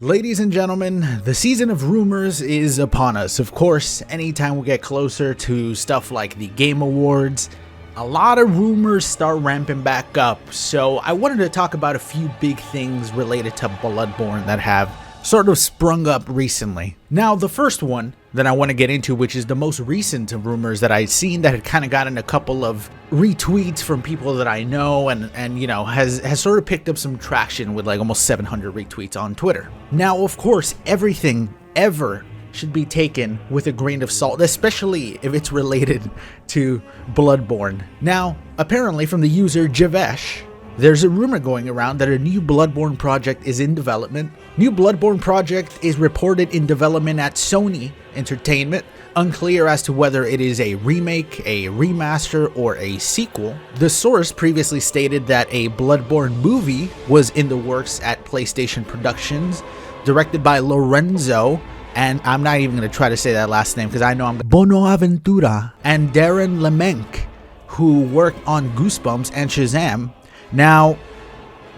Ladies and gentlemen, the season of rumors is upon us. Of course, anytime we get closer to stuff like the Game Awards, a lot of rumors start ramping back up. So I wanted to talk about a few big things related to Bloodborne that have sort of sprung up recently. Now, the first one that I want to get into, which is the most recent rumors that I've seen that had kind of gotten a couple of retweets from people that I know and you know, has sort of picked up some traction with like almost 700 retweets on Twitter. Now, of course, everything ever should be taken with a grain of salt, especially if it's related to Bloodborne. Now, apparently from the user Javesh, there's a rumor going around that a new Bloodborne project is in development. New Bloodborne project is reported in development at Sony Entertainment. Unclear as to whether it is a remake, a remaster, or a sequel. The source previously stated that a Bloodborne movie was in the works at PlayStation Productions, directed by Lorenzo, and I'm not even going to try to say that last name because I know I'm Bonaventura, and Darren Lemenk, who worked on Goosebumps and Shazam. Now,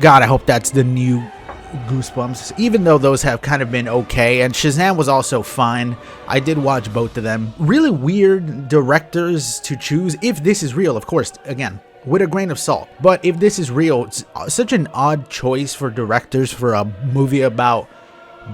God, I hope that's the new Goosebumps, even though those have kind of been okay, and Shazam was also fine. I did watch both of them. Really weird directors to choose, if this is real, of course, again, with a grain of salt. But if this is real, it's such an odd choice for directors for a movie about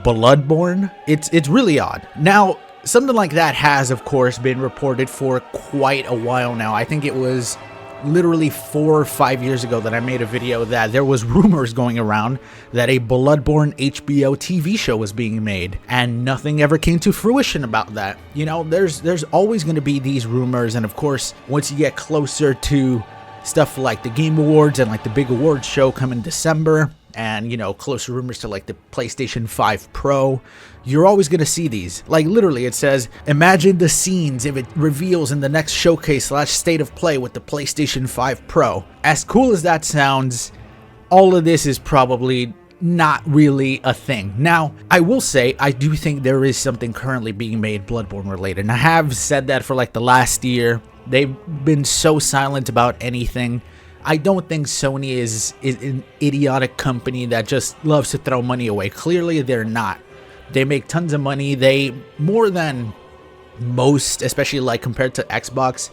Bloodborne. It's really odd. Now, something like that has, of course, been reported for quite a while now. I think it was literally 4 or 5 years ago that I made a video that there was rumors going around that a Bloodborne HBO TV show was being made, and nothing ever came to fruition about that. You know, there's always going to be these rumors, and of course, once you get closer to stuff like the Game Awards and like the big awards show come in December, and you know, closer rumors to like the PlayStation 5 Pro, you're always going to see these. Like literally it says, imagine the scenes if it reveals in the next showcase / state of play with the PlayStation 5 Pro. As cool as that sounds, all of this is probably not really a thing. Now, I will say, I do think there is something currently being made Bloodborne related, and I have said that for like the last year. They've been so silent about anything. I don't think Sony is an idiotic company that just loves to throw money away. Clearly, they're not. They make tons of money. They, more than most, especially like compared to Xbox,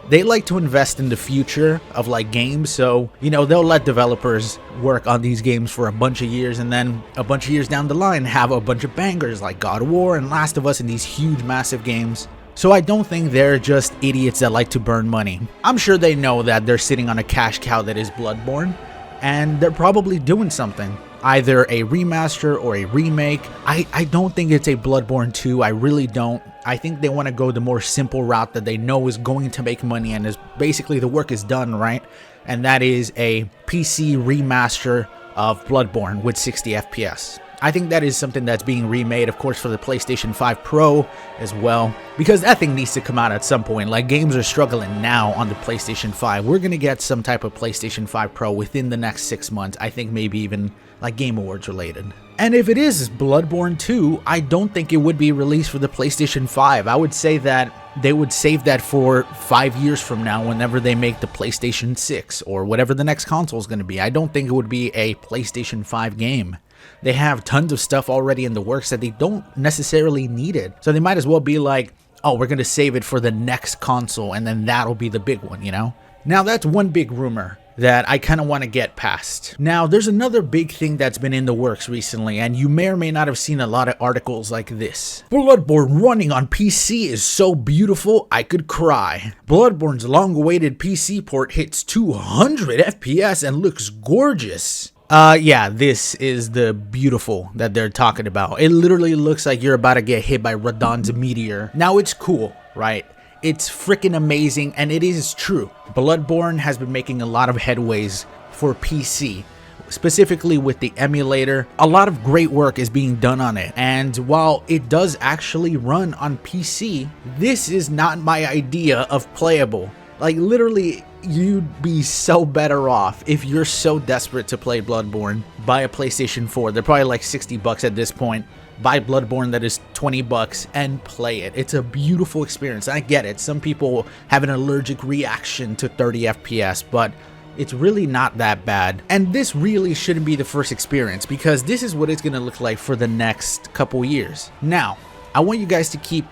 they like to invest in the future of like games. So, you know, they'll let developers work on these games for a bunch of years, and then a bunch of years down the line have a bunch of bangers like God of War and Last of Us and these huge, massive games. So I don't think they're just idiots that like to burn money. I'm sure they know that they're sitting on a cash cow that is Bloodborne, and they're probably doing something. Either a remaster or a remake. I don't think it's a Bloodborne 2. I really don't. I think they want to go the more simple route that they know is going to make money and is basically the work is done, right? And that is a PC remaster of Bloodborne with 60 FPS. I think that is something that's being remade, of course, for the PlayStation 5 Pro as well, because that thing needs to come out at some point. Like, games are struggling now on the PlayStation 5. We're going to get some type of PlayStation 5 Pro within the next 6 months. I think maybe even like Game Awards related. And if it is Bloodborne 2, I don't think it would be released for the PlayStation 5. I would say that they would save that for 5 years from now whenever they make the PlayStation 6 or whatever the next console is going to be. I don't think it would be a PlayStation 5 game. They have tons of stuff already in the works that they don't necessarily need it. So they might as well be like, oh, we're going to save it for the next console and then that'll be the big one, you know? Now that's one big rumor that I kind of want to get past. Now there's another big thing that's been in the works recently, and you may or may not have seen a lot of articles like this. Bloodborne running on PC is so beautiful I could cry. Bloodborne's long-awaited PC port hits 200 FPS and looks gorgeous. Yeah, this is the beautiful that they're talking about. It literally looks like you're about to get hit by Radon's meteor. Now it's cool, right? It's freaking amazing, and it is true. Bloodborne has been making a lot of headways for PC, specifically with the emulator. A lot of great work is being done on it, and while it does actually run on PC, this is not my idea of playable. Like, literally, you'd be so better off if you're so desperate to play Bloodborne. Buy a PlayStation 4. They're probably like $60 at this point. Buy Bloodborne that is $20 and play it. It's a beautiful experience. I get it. Some people have an allergic reaction to 30 FPS, but It's really not that bad. And this really shouldn't be the first experience, because this is what it's going to look like for the next couple years. Now, I want you guys to keep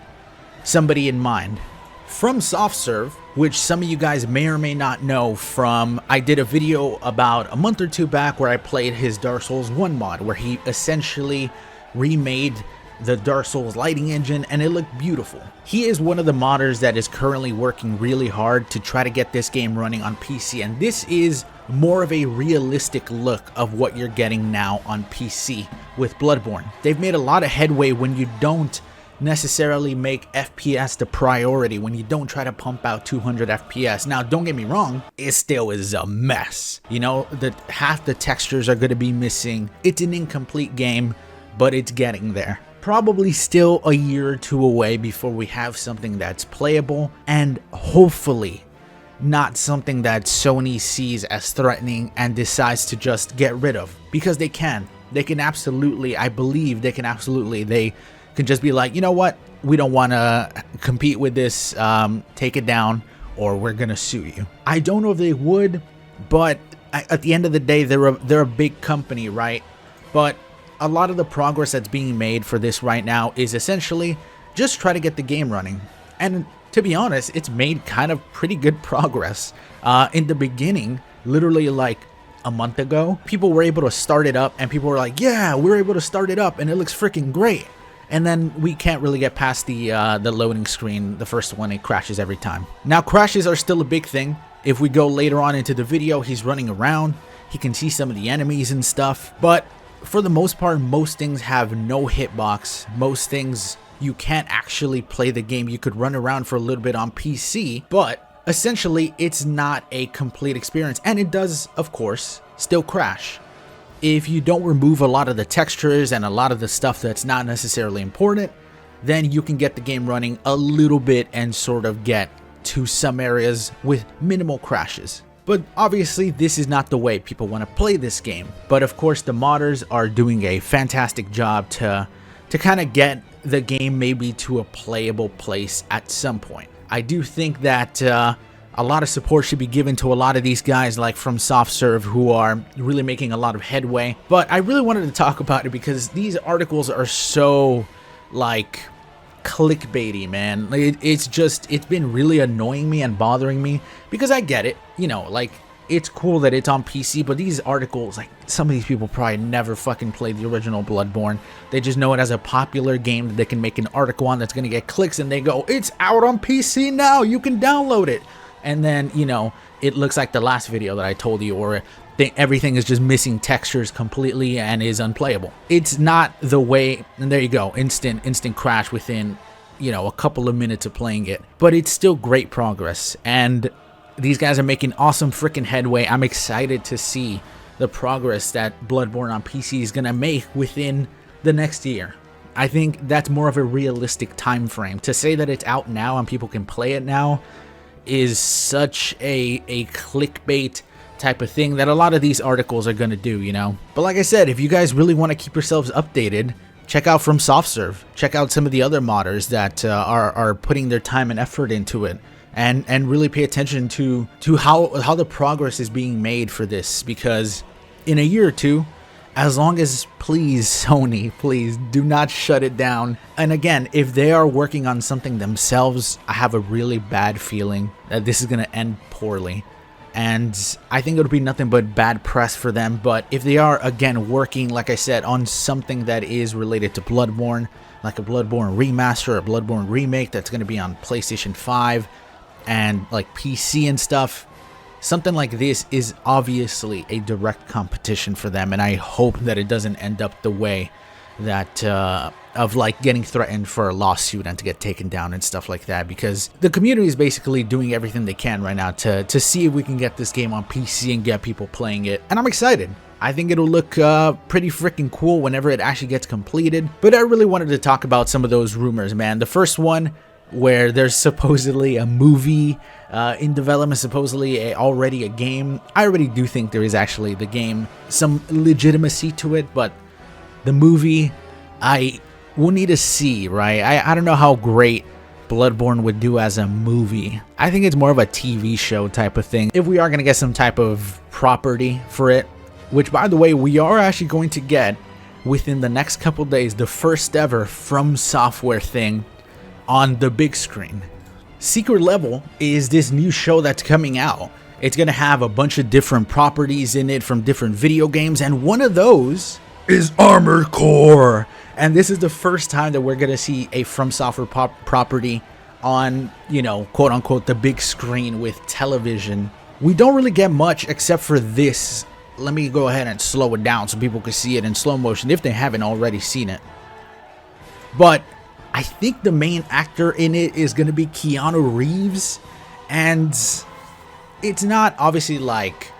somebody in mind. From SoftServe, which some of you guys may or may not know from, I did a video about a month or two back where I played his Dark Souls 1 mod, where he essentially remade the Dark Souls lighting engine, and it looked beautiful. He is one of the modders that is currently working really hard to try to get this game running on PC, and this is more of a realistic look of what you're getting now on PC with Bloodborne. They've made a lot of headway when you don't necessarily make FPS the priority, when you don't try to pump out 200 FPS. Now, don't get me wrong, it still is a mess. You know, half the textures are going to be missing. It's an incomplete game, but it's getting there. Probably still a year or two away before we have something that's playable, and hopefully not something that Sony sees as threatening and decides to just get rid of, because they can absolutely, I believe they can just be like, you know what, we don't want to compete with this, take it down, or we're gonna sue you. I don't know if they would, but at the end of the day, they're a big company, right? But a lot of the progress that's being made for this right now is essentially just try to get the game running. And to be honest, it's made kind of pretty good progress. In the beginning, literally like a month ago, people were able to start it up, and people were like, yeah, we're able to start it up and it looks freaking great. And then we can't really get past the loading screen. The first one, it crashes every time. Now, crashes are still a big thing. If we go later on into the video, he's running around, he can see some of the enemies and stuff, but for the most part, most things have no hitbox. Most things, you can't actually play the game. You could run around for a little bit on PC, but essentially it's not a complete experience, and it does, of course, still crash. If you don't remove a lot of the textures and a lot of the stuff that's not necessarily important, then you can get the game running a little bit and sort of get to some areas with minimal crashes. But obviously, this is not the way people want to play this game. But of course, the modders are doing a fantastic job to kind of get the game maybe to a playable place at some point. I do think that a lot of support should be given to a lot of these guys, like from SoftServe, who are really making a lot of headway. But I really wanted to talk about it because these articles are so, like, clickbaity, man. It's been really annoying me and bothering me, because I get it, you know, like, it's cool that it's on PC, but these articles, like, some of these people probably never fucking played the original Bloodborne. They just know it as a popular game that they can make an article on that's gonna get clicks, and they go, it's out on PC now, you can download it. And then, you know, it looks like the last video that I told you, or everything is just missing textures completely and is unplayable. It's not the way, and there you go, instant crash within, you know, a couple of minutes of playing it. But it's still great progress, and these guys are making awesome freaking headway. I'm excited to see the progress that Bloodborne on PC is gonna make within the next year. I think that's more of a realistic time frame. To say that it's out now and people can play it now is such a clickbait type of thing that a lot of these articles are going to do, you know. But like I said, if you guys really want to keep yourselves updated, check out From SoftServe. Check out some of the other modders that are putting their time and effort into it, and really pay attention to how the progress is being made for this, because in a year or two, as long as, please, Sony, please do not shut it down. And again, if they are working on something themselves, I have a really bad feeling that this is going to end poorly. And I think it'll be nothing but bad press for them. But if they are, again, working, like I said, on something that is related to Bloodborne, like a Bloodborne remaster or a Bloodborne remake that's going to be on PlayStation 5 and like PC and stuff, something like this is obviously a direct competition for them, and I hope that it doesn't end up the way that of like getting threatened for a lawsuit and to get taken down and stuff like that, because the community is basically doing everything they can right now to see if we can get this game on PC and get people playing it, and I'm excited. I think it'll look pretty freaking cool whenever it actually gets completed. But I really wanted to talk about some of those rumors, man. The first one, where there's supposedly a movie in development, supposedly already a game. I already do think there is actually the game, some legitimacy to it, but the movie, I will need to see, right? I don't know how great Bloodborne would do as a movie. I think it's more of a TV show type of thing. If we are going to get some type of property for it, which by the way, we are actually going to get within the next couple days, the first ever From Software thing on the big screen. Secret Level is this new show that's coming out. It's going to have a bunch of different properties in it from different video games, and one of those is Armored Core. And this is the first time that we're going to see a From Software property on, you know, quote unquote, the big screen with television. We don't really get much except for this. Let me go ahead and slow it down so people can see it in slow motion if they haven't already seen it. But I think the main actor in it is going to be Keanu Reeves, and it's not obviously like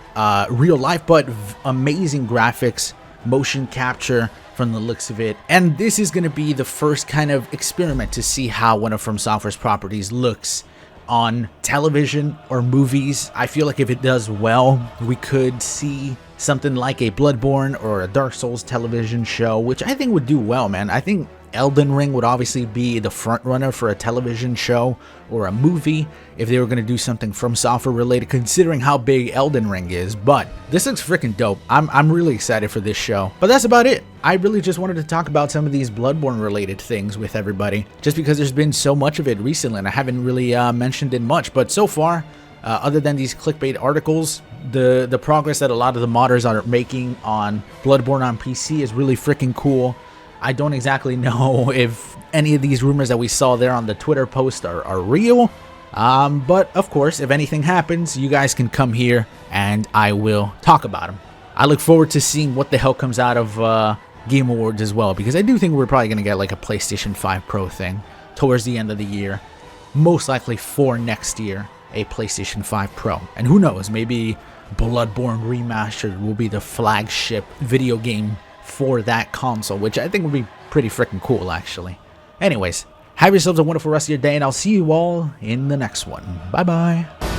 real life, but amazing graphics, motion capture from the looks of it. And this is going to be the first kind of experiment to see how one of From Software's properties looks on television or movies. I feel like if it does well, we could see something like a Bloodborne or a Dark Souls television show, which I think would do well, man. I think Elden Ring would obviously be the front runner for a television show or a movie if they were going to do something From Software related, considering how big Elden Ring is. But this looks freaking dope. I'm really excited for this show. But that's about it. I really just wanted to talk about some of these Bloodborne related things with everybody, just because there's been so much of it recently and I haven't really mentioned it much. But so far, other than these clickbait articles, the progress that a lot of the modders are making on Bloodborne on PC is really freaking cool. I don't exactly know if any of these rumors that we saw there on the Twitter post are real. But of course, if anything happens, you guys can come here and I will talk about them. I look forward to seeing what the hell comes out of Game Awards as well, because I do think we're probably going to get like a PlayStation 5 Pro thing towards the end of the year. Most likely for next year, a PlayStation 5 Pro. And who knows, maybe Bloodborne Remastered will be the flagship video game for that console, which I think would be pretty freaking cool, actually. Anyways, have yourselves a wonderful rest of your day, and I'll see you all in the next one. Bye-bye.